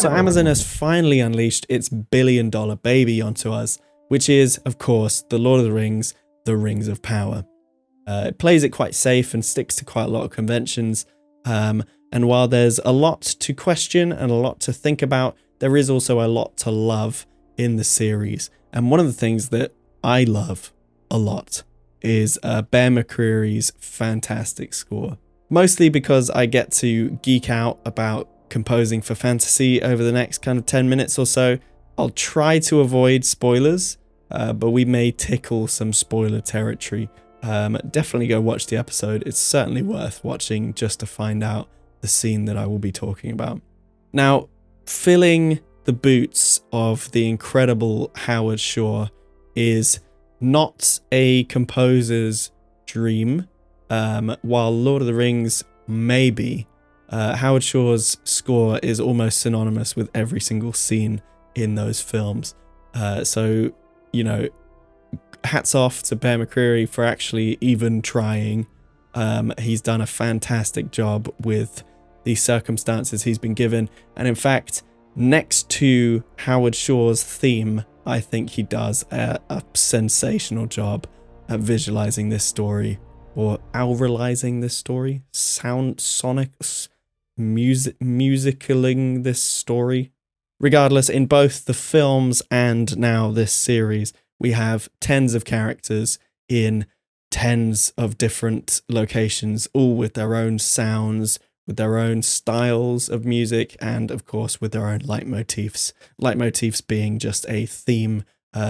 So Amazon has finally unleashed its billion-dollar baby onto us, which is, of course, The Lord of the Rings, The Rings of Power. It plays it quite safe and sticks to quite a lot of conventions. And while there's a lot to question and a lot to think about, there is also a lot to love in the series. And one of the things that I love a lot is Bear McCreary's fantastic score. Mostly because I get to geek out about composing for fantasy over the next kind of 10 minutes or so. I'll try to avoid spoilers, but we may tickle some spoiler territory. Definitely go watch the episode. It's certainly worth watching just to find out the scene that I will be talking about. Now, filling the boots of the incredible Howard Shore is not a composer's dream. While Lord of the Rings may be, Howard Shore's score is almost synonymous with every single scene in those films. So, you know, hats off to Bear McCreary for actually even trying. He's done a fantastic job with the circumstances he's been given. And in fact, next to Howard Shore's theme, I think he does a sensational job at visualizing this story, or auralizing this story, musicaling this story. Regardless, in both the films and now this series, we have tens of characters in tens of different locations, all with their own sounds, with their own styles of music, and of course with their own leitmotifs. Leitmotifs being just a theme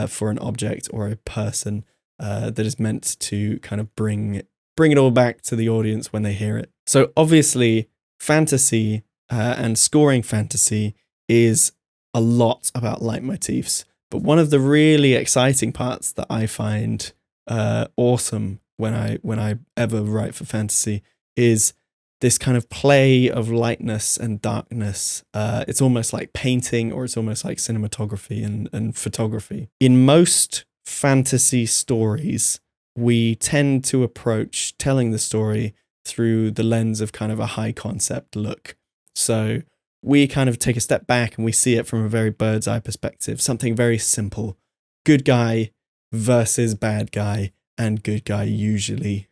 for an object or a person that is meant to kind of bring it all back to the audience when they hear it. So obviously, fantasy and scoring fantasy is a lot about leitmotifs. But one of the really exciting parts that I find awesome when I ever write for fantasy is this kind of play of lightness and darkness. It's almost like painting, or it's almost like cinematography and photography. In most fantasy stories, we tend to approach telling the story through the lens of kind of a high concept look. So we kind of take a step back and we see it from a very bird's eye perspective, something very simple. Good guy versus bad guy, and good guy usually,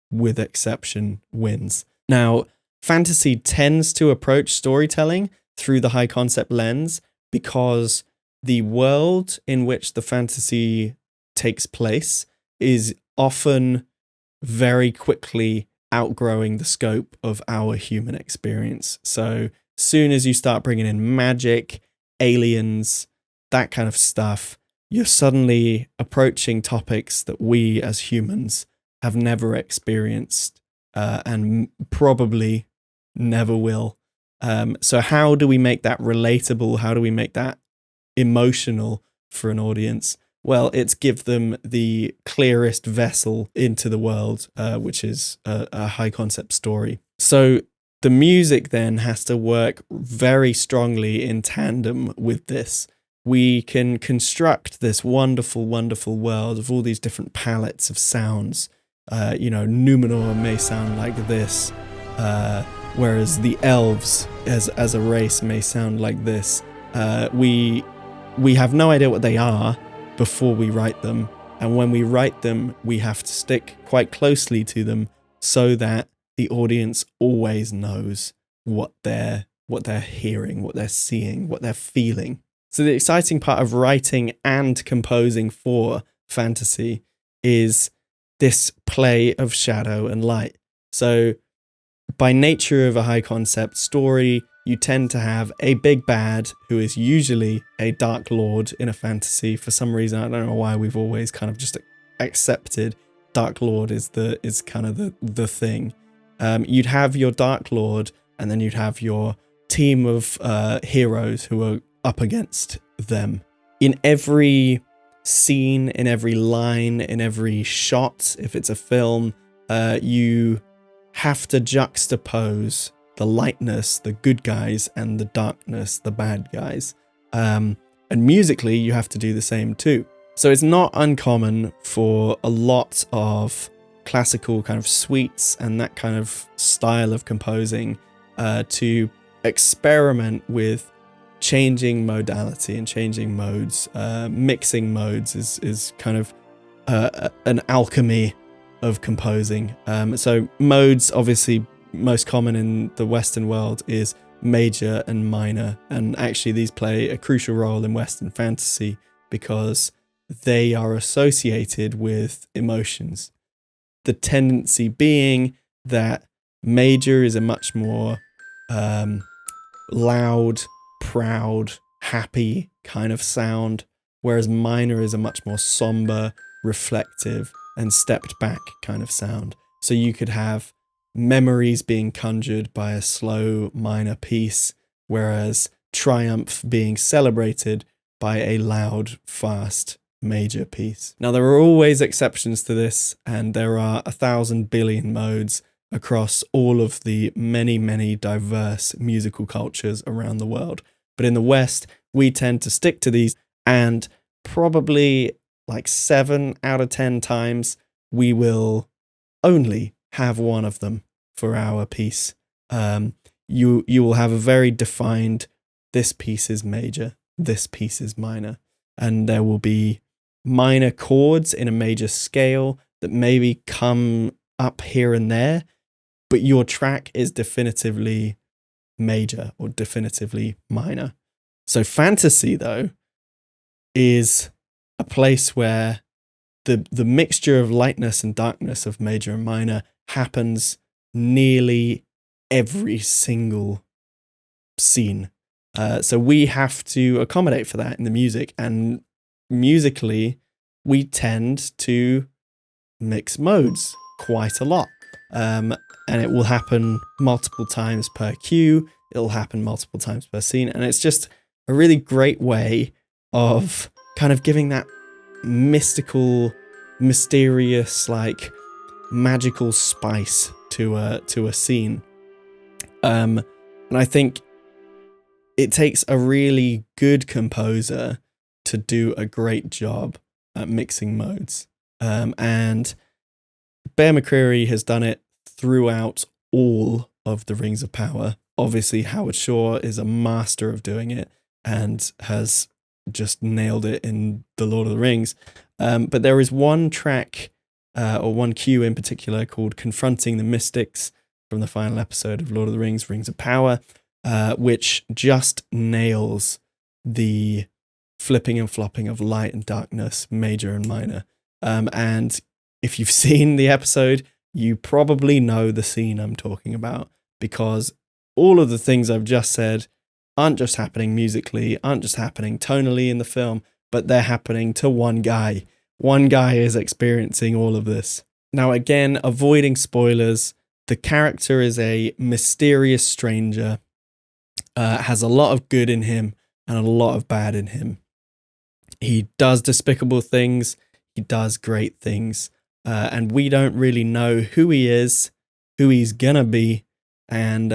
with exception, wins. Now, fantasy tends to approach storytelling through the high concept lens because the world in which the fantasy takes place is often very quickly outgrowing the scope of our human experience. So soon as you start bringing in magic, aliens, that kind of stuff, you're suddenly approaching topics that we as humans have never experienced and probably never will. So how do we make that relatable? How do we make that emotional for an audience? Well, it's give them the clearest vessel into the world, which is a high concept story. So the music then has to work very strongly in tandem with this. We can construct this wonderful, wonderful world of all these different palettes of sounds. Numenor may sound like this, whereas the elves as a race may sound like this. We have no idea what they are before we write them, and when we write them, we have to stick quite closely to them so that the audience always knows what they're hearing, what they're seeing, what they're feeling. So the exciting part of writing and composing for fantasy is this play of shadow and light. So by nature of a high concept story, you tend to have a big bad who is usually a dark lord in a fantasy. For some reason, I don't know why we've always kind of just accepted dark lord is kind of the thing. You'd have your dark lord, and then you'd have your team of heroes who are up against them. In every scene, in every line, in every shot, if it's a film, you have to juxtapose the lightness, the good guys, and the darkness, the bad guys. And musically, you have to do the same too. So it's not uncommon for a lot of classical kind of suites and that kind of style of composing to experiment with changing modality and changing modes. Mixing modes is kind of an alchemy of composing. So modes, obviously most common in the Western world, is major and minor, and actually these play a crucial role in Western fantasy because they are associated with emotions. The tendency being that major is a much more loud, proud, happy kind of sound, whereas minor is a much more somber, reflective, and stepped back kind of sound. So you could have memories being conjured by a slow minor piece, whereas triumph being celebrated by a loud, fast major piece. Now, there are always exceptions to this, and there are 1,000 billion modes across all of the many, many diverse musical cultures around the world. But in the West, we tend to stick to these, and probably like 7 out of 10 times, we will only have one of them for our piece. You will have a very defined, this piece is major, this piece is minor, and there will be minor chords in a major scale that maybe come up here and there, but your track is definitively major or definitively minor. So fantasy, though, is a place where the mixture of lightness and darkness of major and minor happens nearly every single scene. So we have to accommodate for that in the music, and musically we tend to mix modes quite a lot. And it will happen multiple times per cue, it'll happen multiple times per scene, and it's just a really great way of kind of giving that mystical, mysterious, like magical spice to a scene. And I think it takes a really good composer to do a great job at mixing modes. And Bear McCreary has done it throughout all of the Rings of Power. Obviously, Howard Shore is a master of doing it and has just nailed it in The Lord of the Rings. But there is one track, or one cue in particular, called Confronting the Mystics from the final episode of Lord of the Rings, Rings of Power, which just nails the flipping and flopping of light and darkness, major and minor. And if you've seen the episode, you probably know the scene I'm talking about, because all of the things I've just said aren't just happening musically, aren't just happening tonally in the film, but they're happening to one guy. One guy is experiencing all of this. Now, again, avoiding spoilers, the character is a mysterious stranger, has a lot of good in him and a lot of bad in him. He does despicable things, he does great things, and we don't really know who he is, who he's gonna be, and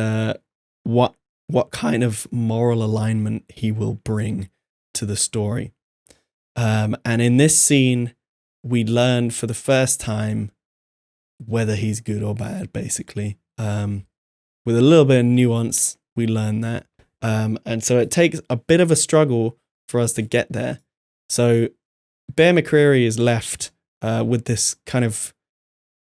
what kind of moral alignment he will bring to the story. And in this scene, we learn for the first time whether he's good or bad, basically. With a little bit of nuance, we learn that. And so it takes a bit of a struggle for us to get there. So Bear McCreary is left with this kind of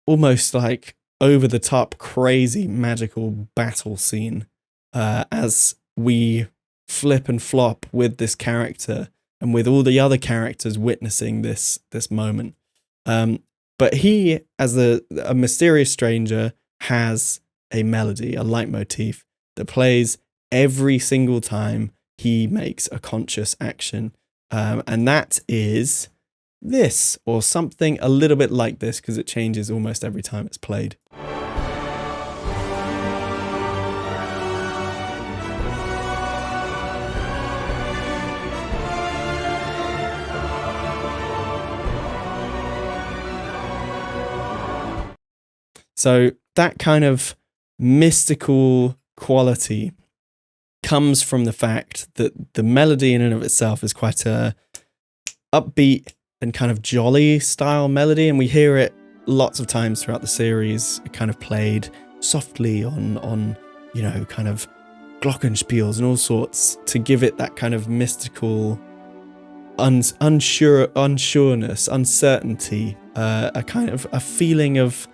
almost like over-the-top, crazy, magical battle scene as we flip and flop with this character and with all the other characters witnessing this moment. But he, as a mysterious stranger, has a melody, a leitmotif that plays every single time he makes a conscious action. And that is this, or something a little bit like this, because it changes almost every time it's played. So that kind of mystical quality comes from the fact that the melody in and of itself is quite a upbeat and kind of jolly style melody, and we hear it lots of times throughout the series, kind of played softly on kind of glockenspiels and all sorts to give it that kind of mystical unsureness, uncertainty, a kind of a feeling of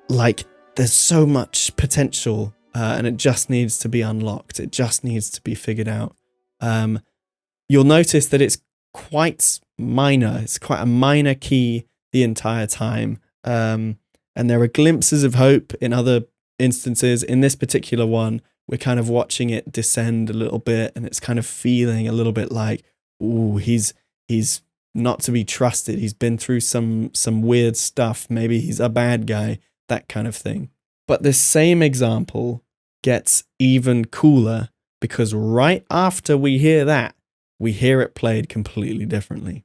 like there's so much potential and it just needs to be unlocked. It just needs to be figured out. You'll notice that it's quite minor. It's quite a minor key the entire time. And there are glimpses of hope in other instances. In this particular one, we're kind of watching it descend a little bit, and it's kind of feeling a little bit like, ooh, he's not to be trusted. He's been through some weird stuff. Maybe he's a bad guy, that kind of thing. But this same example gets even cooler, because right after we hear that, we hear it played completely differently.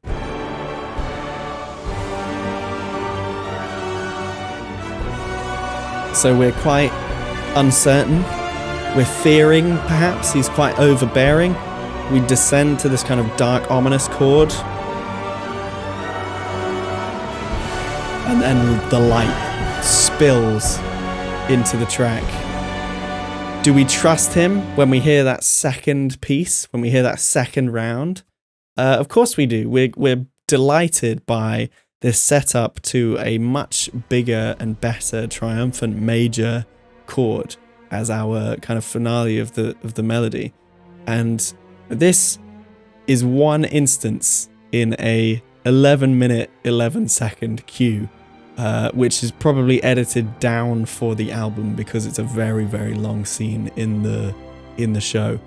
So we're quite uncertain. We're fearing, perhaps. He's quite overbearing. We descend to this kind of dark, ominous chord. And then the light spills into the track. Do we trust him when we hear that second piece, when we hear that second round? Of course we do. We're delighted by this setup to a much bigger and better triumphant major chord as our kind of finale of the melody. And this is one instance in a 11-minute, 11-second cue, which is probably edited down for the album because it's a very, very long scene in the show.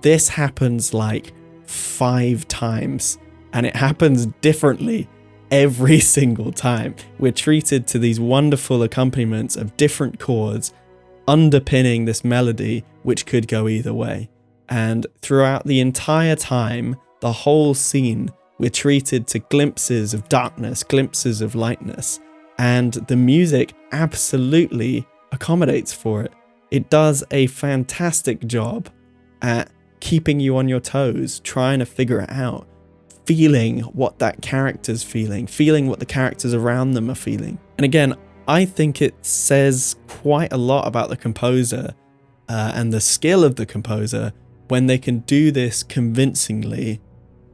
This happens like 5 times, and it happens differently every single time. We're treated to these wonderful accompaniments of different chords underpinning this melody, which could go either way. And throughout the entire time, the whole scene, we're treated to glimpses of darkness, glimpses of lightness, and the music absolutely accommodates for it. It does a fantastic job at keeping you on your toes, trying to figure it out, feeling what that character's feeling what the characters around them are feeling. And again, I think it says quite a lot about the composer and the skill of the composer when they can do this convincingly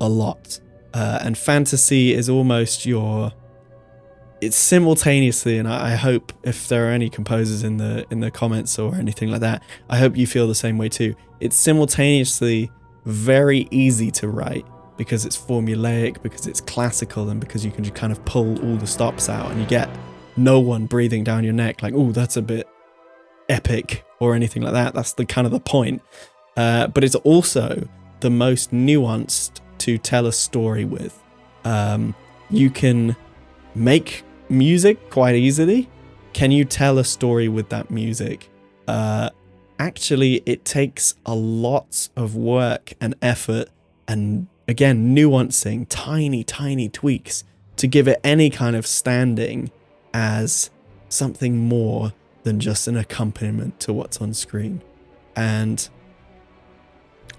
a lot. And fantasy is almost it's simultaneously, and I hope if there are any composers in the comments or anything like that, I hope you feel the same way too. It's simultaneously very easy to write because it's formulaic, because it's classical, and because you can just kind of pull all the stops out and you get no one breathing down your neck like, oh, that's a bit epic or anything like that. That's the kind of the point. But it's also the most nuanced to tell a story with. You can make music quite easily. Can you tell a story with that music? Actually, it takes a lot of work and effort and, again, nuancing, tiny tweaks to give it any kind of standing as something more than just an accompaniment to what's on screen. And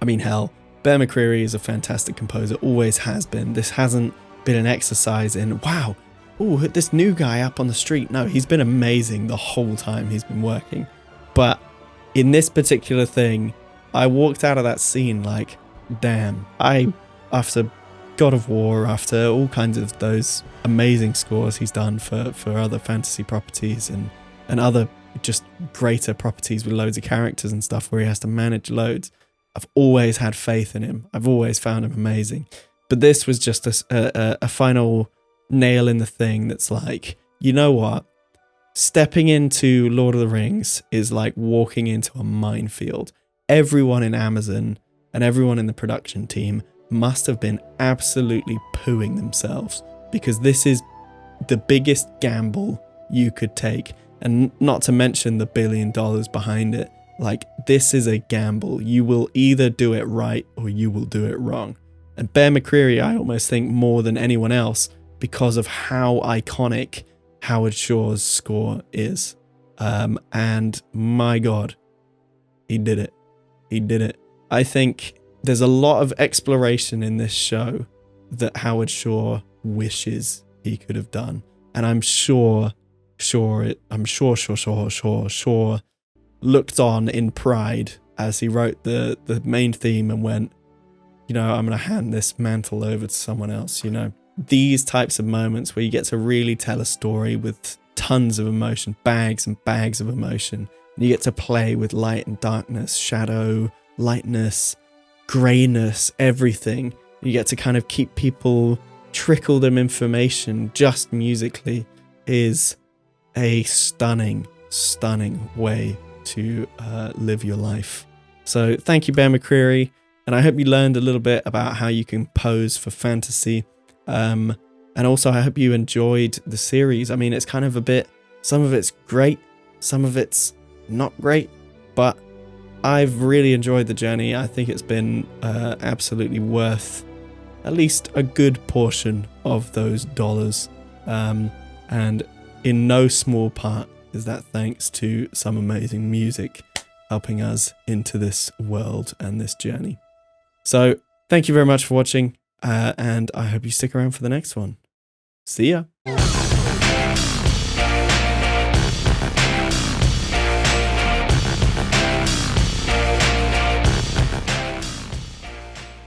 I mean, hell, Bear McCreary is a fantastic composer, always has been. This hasn't been an exercise in, wow, ooh, this new guy up on the street. No, he's been amazing the whole time he's been working. But in this particular thing, I walked out of that scene like, damn, after God of War, after all kinds of those amazing scores he's done for other fantasy properties and other just greater properties with loads of characters and stuff where he has to manage loads, I've always had faith in him. I've always found him amazing. But this was just a final nail in the thing that's like, you know what? Stepping into Lord of the Rings is like walking into a minefield. Everyone in Amazon and everyone in the production team must have been absolutely pooing themselves, because this is the biggest gamble you could take, and not to mention the $1 billion behind it. Like, this is a gamble. You will either do it right or you will do it wrong. And Bear McCreary, I almost think more than anyone else, because of how iconic Howard Shore's score is. And my God, he did it. He did it. I think there's a lot of exploration in this show that Howard Shore wishes he could have done. And I'm sure looked on in pride as he wrote the main theme and went, you know, I'm going to hand this mantle over to someone else, you know. These types of moments where you get to really tell a story with tons of emotion, bags and bags of emotion. And you get to play with light and darkness, shadow, lightness, grayness, everything. You get to kind of keep people, trickle them information just musically, is a stunning, stunning way to live your life. So thank you, Bear McCreary. And I hope you learned a little bit about how you can pose for fantasy. And also I hope you enjoyed the series. I mean, it's kind of a bit, some of it's great, some of it's not great, but I've really enjoyed the journey. I think it's been absolutely worth at least a good portion of those dollars. And in no small part is that thanks to some amazing music helping us into this world and this journey. So thank you very much for watching, and I hope you stick around for the next one. See ya.